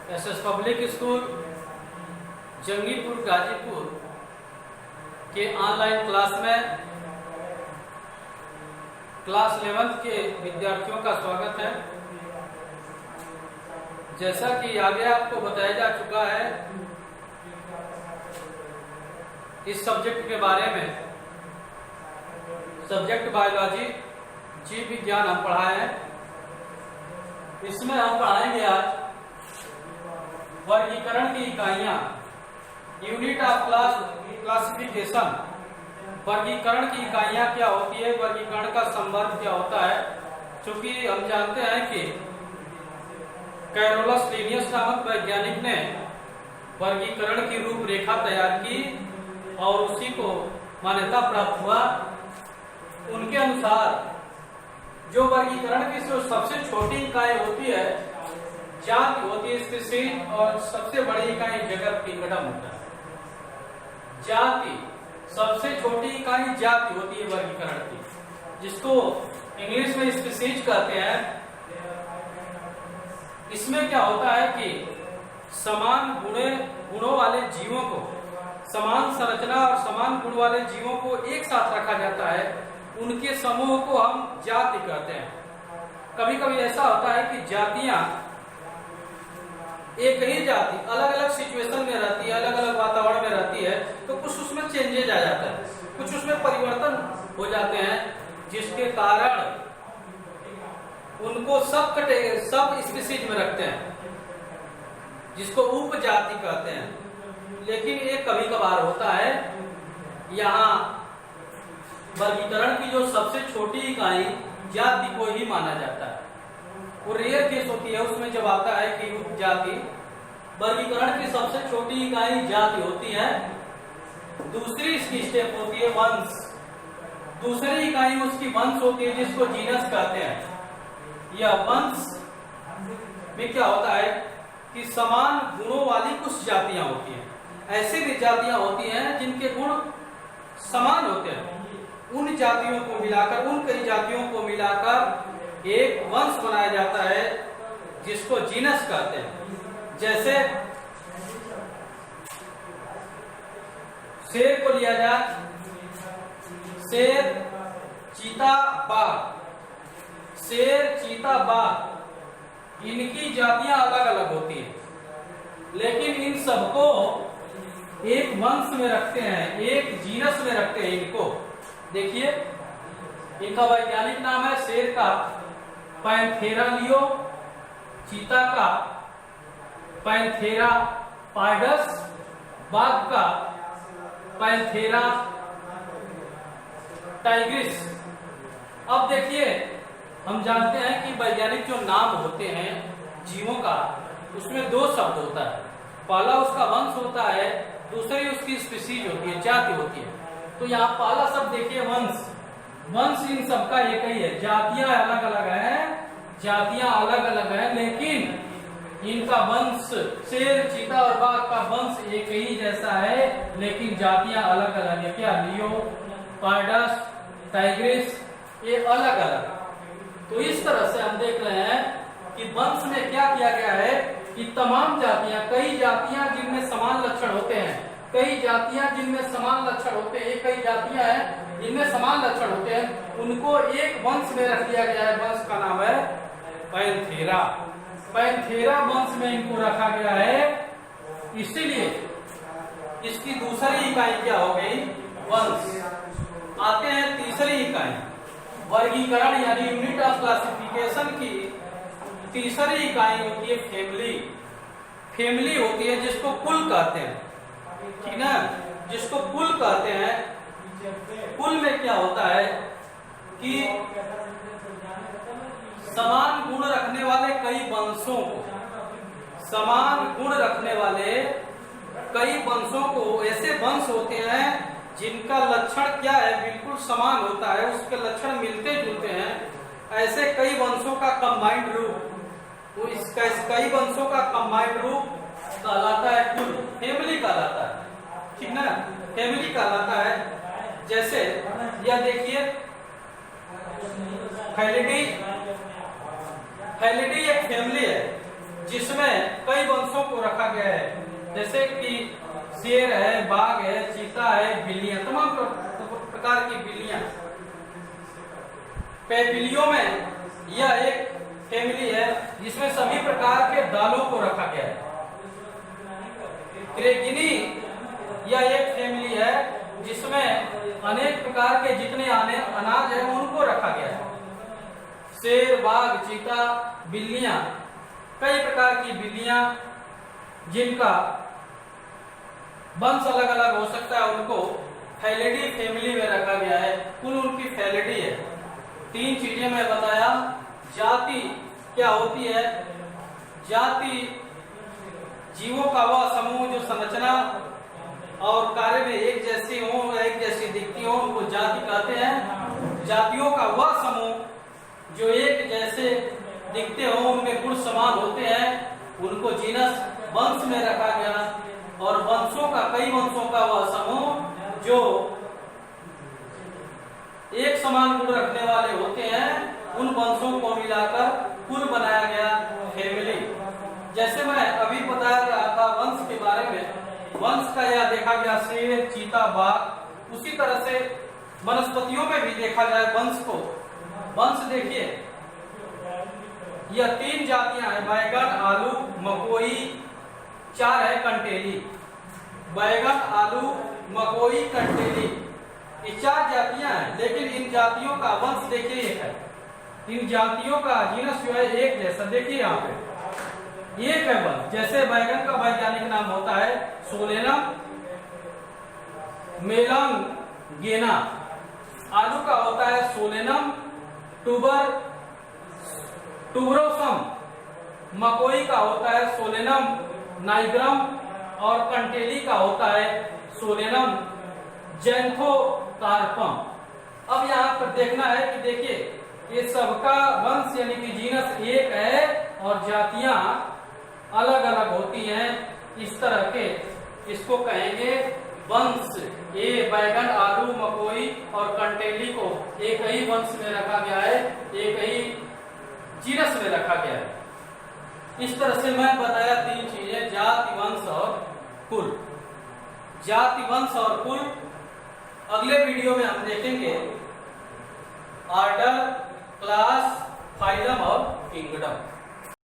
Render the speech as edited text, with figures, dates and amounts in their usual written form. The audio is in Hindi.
SS public school Jangipur Ghazipur के ऑनलाइन क्लास में क्लास 11 के विद्यार्थियों का स्वागत है। जैसा कि आगे आपको बताया जा चुका है, इस सब्जेक्ट के बारे में सब्जेक्ट बायोलॉजी जीव विज्ञान हम पढ़ाए हैं। इसमें हम पढ़ाएंगे आज वर्गीकरण की इकाइयां, यूनिट ऑफ क्लासिफिकेशन। वर्गीकरण की इकाइयां क्या होती है, वर्गीकरण का संदर्भ क्या होता है। क्योंकि हम जानते हैं कि कैरोलस लिनियस नामक वैज्ञानिक ने वर्गीकरण की रूपरेखा तैयार की और उसी को मान्यता प्राप्त हुआ। उनके अनुसार जो वर्गीकरण की जो सबसे छोटी इकाई होती है जाति होती है, स्पीशीज, और सबसे बड़ी इकाई जगत की कदम होता है। जाति सबसे छोटी इकाई जाति होती है वर्गीकरण की, जिसको इंग्लिश में स्पीशीज कहते हैं। इसमें क्या होता है कि समान गुणों वाले जीवों को, समान संरचना और समान गुण वाले जीवों को एक साथ रखा जाता है। उनके समूह को हम जाति कहते हैं। कभी कभी ऐसा होता है कि जातियां एक ही जाति अलग अलग सिचुएशन में रहती है, अलग अलग वातावरण में रहती है, तो कुछ उसमें चेंजेज आ जाता है, कुछ उसमें परिवर्तन हो जाते हैं, जिसके कारण उनको सब स्पीशीज में रखते हैं, जिसको उपजाति कहते हैं। लेकिन ये कभी कभार होता है। यहाँ वर्गीकरण की जो सबसे छोटी इकाई जाति को ही माना जाता है। वो रेयर केस होती है, उसमें जब आता है कि उपजाति। वर्गीकरण की सबसे छोटी इकाई जाति होती है। दूसरी इसकी स्टेप होती है वंश। दूसरी इकाई उसकी वंश होती है, जिसको जीनस कहते हैं। यह वंश में क्या होता है कि समान गुणों वाली कुछ जातियां होती हैं। ऐसी भी जातियां होती हैं जिनके गुण समान होते हैं। उन जातियों को मिलाकर, उन कई जातियों को मिलाकर एक वंश बनाया जाता है, जिसको जीनस कहते हैं। जैसे शेर को लिया जाए, शेर, चीता, बाघ। शेर, चीता, बाघ, इनकी जातियां अलग अलग होती हैं, लेकिन इन सबको एक वंश में रखते हैं, एक जीनस में रखते हैं। इनको देखिए, इनका वैज्ञानिक नाम है शेर का पैंथेरा लियो, चीता का पैंथेरा पाइडस, बाघ का पैंथेरा टाइग्रिस। अब देखिए, हम जानते हैं कि वैज्ञानिक जो नाम होते हैं जीवों का, उसमें दो शब्द होता है। पहला उसका वंश होता है, दूसरी उसकी स्पीशीज होती है, जाति होती है। तो यहाँ पहला शब्द देखिए वंश। वंश इन सबका एक ही है। जातियां अलग अलग हैं, जातियां अलग अलग हैं, लेकिन इनका वंश, शेर, चीता और बाघ का वंश एक ही जैसा है, लेकिन जातियां अलग अलग है। क्या? लियो, पाइडस, टाइग्रिस, ये अलग अलग। तो इस तरह से हम देख रहे हैं कि वंश में क्या किया गया है कि तमाम जातियां, कई जातियां जिनमें समान लक्षण होते हैं, कई जातियां जिनमें समान लक्षण होते हैं, कई जातियां हैं जिनमें समान लक्षण होते हैं, उनको एक वंश में रख दिया गया है। वंश का नाम है पैंथेरा। पैंथेरा वंश में इनको रखा गया है। इसीलिए इसकी दूसरी इकाई क्या हो गई? वंश। आते हैं तीसरी इकाई, वर्गीकरण यानी यूनिट ऑफ क्लासिफिकेशन की तीसरी इकाई होती है फैमिली। फैमिली होती है जिसको कुल कहते हैं, ठीक ना, जिसको कुल कहते हैं। कुल में क्या होता है कि समान गुण रखने वाले कई वंशों को, समान गुण रखने वाले कई वंशों को, ऐसे वंश होते हैं जिनका लक्षण क्या है, बिल्कुल समान होता है, उसके लक्षण मिलते जुलते हैं। ऐसे कई वंशों का कंबाइंड रूप, वो इसका कई वंशों का कंबाइंड रूप कहलाता है कुल, फैमिली कहलाता है, ठीक ना, फैमिली कहलाता है। जैसे यह देखिए, फैलिडी एक फैमिली है। जैसे कि शेर है, बाघ है, चीता है, बिल्लियां, तमाम प्रकार की बिल्लियां। पेपिलियो में यह एक फैमिली है जिसमें सभी प्रकार के दालों को रखा गया है। क्रेगिनी यह एक फैमिली है जिसमें अनेक प्रकार के जितने अनाज है उनको रखा गया है। शेर, बाघ, चीता, बिल्लियां, कई प्रकार की बिल्लियां जिनका वंश अलग अलग हो सकता है, उनको फैलिडी फैमिली में रखा गया है। कुल उनकी फैलिडी है। 3 चीजें मैं बताया। जाति क्या होती है? जाति जीवों का वह समूह जो संरचना और कार्य में एक जैसी हो, एक जैसी दिखती हो, उनको जाति कहते हैं। जातियों का वह समूह जो एक जैसे दिखते हो, उनमें गुण समान होते हैं, उनको जीनस वंश में रखा गया। और वंशों का, कई वंशों का वह समूह जो एक समान गुण रखने वाले होते हैं, उन वंशों को मिलाकर कुल बनाया गया फैमिली। जैसे मैं अभी बता रहा था वंश के बारे में, वंश का यह देखा गया शेर, चीता, बाघ। उसी तरह से वनस्पतियों में भी देखा जाए वंश को। वंश देखिए, यह 3 जातियां हैं, बैगन, आलू, मकोई। 4 है कंटेली। बैगन, आलू, मकोई, कंटेली, ये 4 जातियां हैं। लेकिन इन जातियों का वंश देखिए एक है। इन जातियों का जीनस जो है एक जैसा, देखिए यहाँ पे एक है वंश। जैसे बैगन का वैज्ञानिक नाम होता है सोलेनम मेलंगेना। आलू का होता है सोलेनम टुबरोसम। मकोई का होता है सोलेनम नाइग्रम। और कंटेली का होता है सोलेनम जैंथोकार्पम। अब यहाँ पर देखना है कि देखिए ये सबका वंश यानी कि जीनस एक है और जातियां अलग अलग होती हैं। इस तरह के इसको कहेंगे वंश। ये बैगन, आलू, मकोई और कंटेली को एक ही वंश में रखा गया है, एक ही जीनस में रखा गया है। इस तरह से मैं बताया 3 चीजें, जाति, वंश और कुल। जाति, वंश और कुल अगले वीडियो में हम देखेंगे ऑर्डर, क्लास, फाइलम और किंगडम।